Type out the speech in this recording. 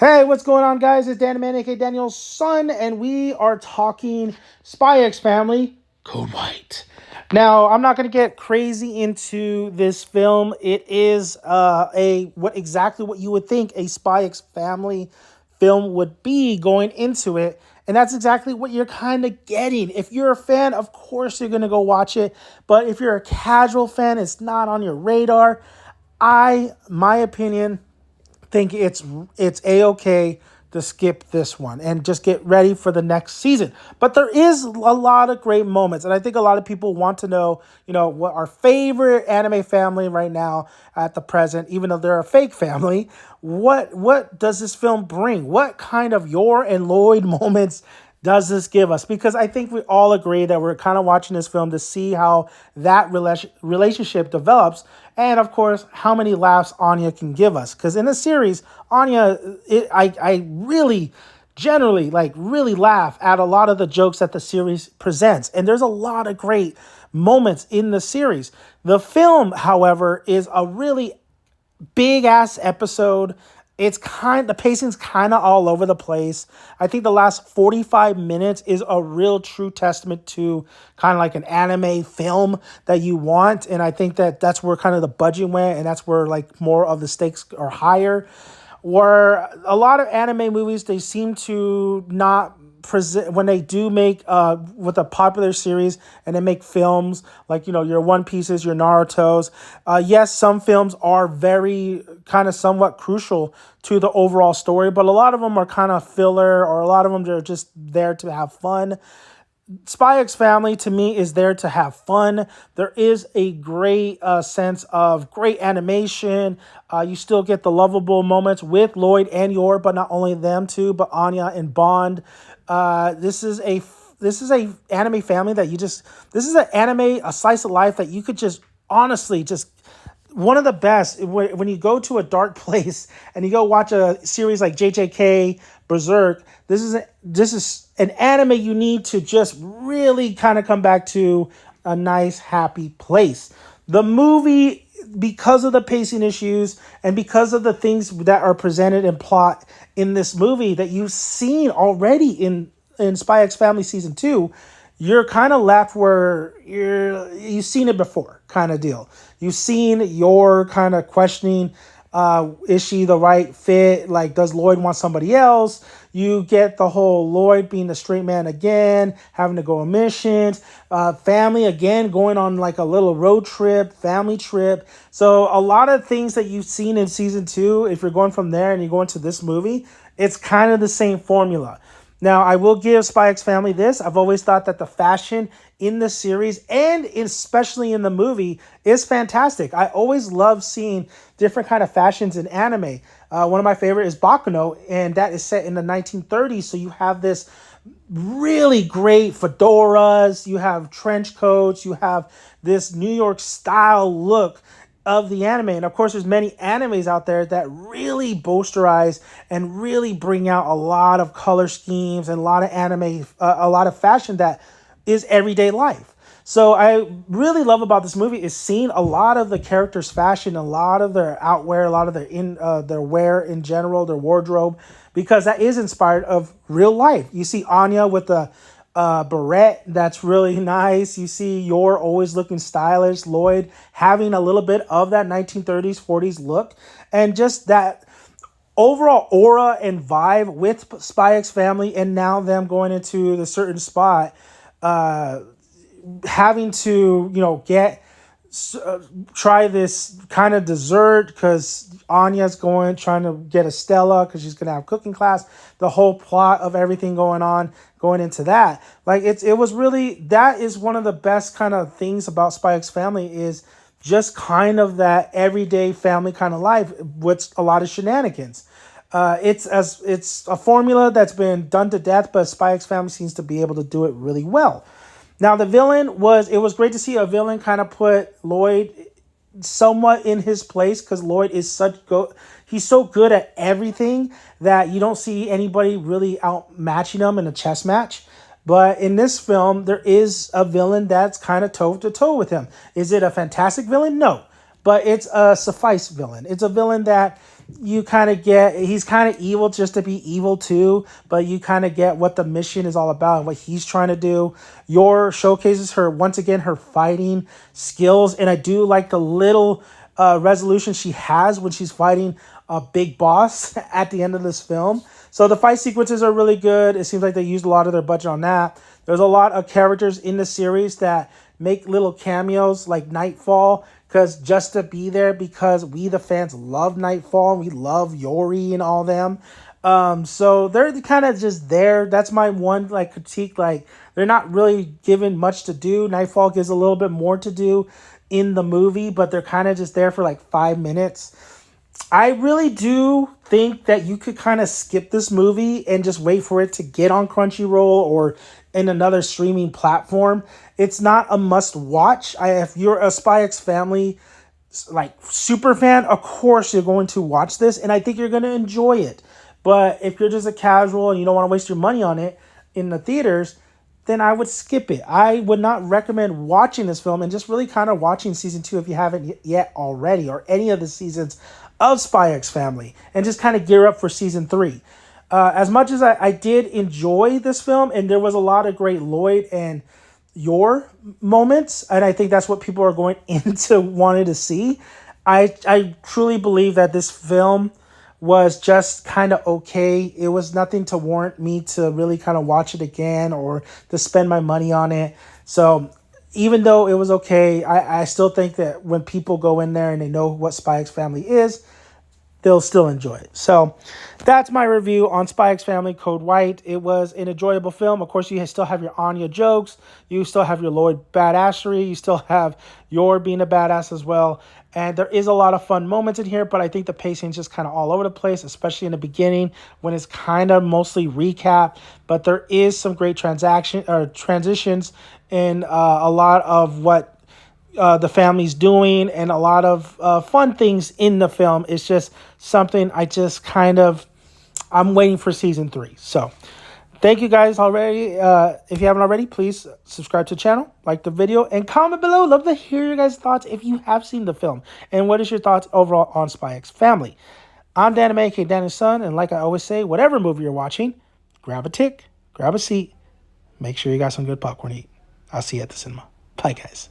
Hey, what's going on, guys? It's Dan Man, aka Daniel's son, and we are talking Spy X Family Code White. Now, I'm not going to get crazy into this film. It is exactly what you would think a Spy X Family film would be going into it. And that's exactly what you're kind of getting. If you're a fan, of course you're going to go watch it. But if you're a casual fan, it's not on your radar. My opinion, think it's a-okay to skip this one and just get ready for the next season. But there is a lot of great moments, and I think a lot of people want to know, what our favorite anime family right now at the present, even though they're a fake family, what does this film bring? What kind of Yor and Lloyd moments does this give us? Because I think we all agree that we're kind of watching this film to see how that relationship develops, and of course, how many laughs Anya can give us. Because in the series, Anya, I really generally really laugh at a lot of the jokes that the series presents, and there's a lot of great moments in the series. The film, however, is a really big ass episode. The pacing's kind of all over the place. I think the last 45 minutes is a real true testament to kind of like an anime film that you want. And I think that's where kind of the budget went, and that's where like more of the stakes are higher. Where a lot of anime movies, they seem to not present when they do make with a popular series, and they make films like your One Pieces, your Naruto's. Yes, some films are very kind of somewhat crucial to the overall story, but a lot of them are kind of filler, or a lot of them are just there to have fun. Spy X Family to me is there to have fun. There is a great sense of great animation. You still get the lovable moments with Lloyd and Yor, but not only them two, but Anya and Bond. This is a anime family that this is an anime, a slice of life that you could just honestly just one of the best when you go to a dark place and you go watch a series like JJK Berserk. This is an anime you need to just really kind of come back to a nice happy place. The movie, because of the pacing issues and because of the things that are presented in plot in this movie that you've seen already in Spy X Family season 2, you're kind of left where you've seen it before kind of deal. You've seen Yor kind of questioning, is she the right fit? Like, does Lloyd want somebody else? You get the whole Lloyd being the straight man again, having to go on missions, family again, going on like a little road trip, family trip. So a lot of things that you've seen in season 2, if you're going from there and you're going to this movie, it's kind of the same formula. Now, I will give Spy X Family this. I've always thought that the fashion in the series, and especially in the movie, is fantastic. I always love seeing different kind of fashions in anime. One of my favorite is Bakuno, and that is set in the 1930s. So you have this really great fedoras, you have trench coats, you have this New York style look of the anime. And of course, there's many animes out there that really bosterize and really bring out a lot of color schemes and a lot of anime, a lot of fashion that is everyday life. So I really love about this movie is seeing a lot of the characters' fashion, a lot of their outwear, a lot of their wear in general, their wardrobe, because that is inspired of real life. You see Anya with the beret that's really nice. You see Yor always looking stylish, Lloyd having a little bit of that 1930s 40s look, and just that overall aura and vibe with Spy X Family. And now them going into the certain spot, having to try this kind of dessert because Anya's trying to get a Stella because she's going to have cooking class. The whole plot of everything going into that. Like it was really, that is one of the best kind of things about Spy X Family is just kind of that everyday family kind of life with a lot of shenanigans. It's a formula that's been done to death, but Spy X Family seems to be able to do it really well. Now, the villain it was great to see a villain kind of put Lloyd somewhat in his place, because Lloyd is he's so good at everything that you don't see anybody really outmatching him in a chess match. But in this film, there is a villain that's kind of toe to toe with him. Is it a fantastic villain? No, but it's a suffice villain. It's a villain that you kind of get he's kind of evil just to be evil too, but you kind of get what the mission is all about and what he's trying to do. Your showcases her once again her fighting skills, and I do like the little resolution she has when she's fighting a big boss at the end of this film. So the fight sequences are really good. It seems like they used a lot of their budget on that. There's a lot of characters in the series that make little cameos like Nightfall, because just to be there because we the fans love Nightfall, we love Yori and all them. So they're kind of just there. That's my one like critique. Like they're not really given much to do. Nightfall gives a little bit more to do in the movie, but they're kind of just there for like 5 minutes. I really do think that you could kind of skip this movie and just wait for it to get on Crunchyroll or in another streaming platform. It's not a must watch. If you're a Spy X Family like super fan, of course you're going to watch this, and I think you're going to enjoy it. But if you're just a casual and you don't want to waste your money on it in the theaters, then I would skip it. I would not recommend watching this film and just really kind of watching season 2 if you haven't yet already, or any of the seasons of Spy X Family, and just kind of gear up for season 3. As much as I did enjoy this film, and there was a lot of great Lloyd and Yor moments, and I think that's what people are going into wanting to see, I truly believe that this film was just kind of okay. It was nothing to warrant me to really kind of watch it again or to spend my money on it. So even though it was okay, I still think that when people go in there and they know what Spy X Family is, they'll still enjoy it. So that's my review on Spy X Family Code White. It was an enjoyable film. Of course, you still have your Anya jokes. You still have your Lloyd badassery. You still have Yor being a badass as well. And there is a lot of fun moments in here, but I think the pacing is just kind of all over the place, especially in the beginning when it's kind of mostly recap. But there is some great transitions in a lot of what the family's doing, and a lot of fun things in the film. It's just something I'm waiting for season 3. So thank you guys already. If you haven't already, please subscribe to the channel, like the video, and comment below. Love to hear your guys' thoughts if you have seen the film, and what is your thoughts overall on Spy X Family. I'm Dan aka Danny's son, and like I always say, whatever movie you're watching, grab a tick, grab a seat, make sure you got some good popcorn to eat. I'll see you at the cinema. Bye, guys.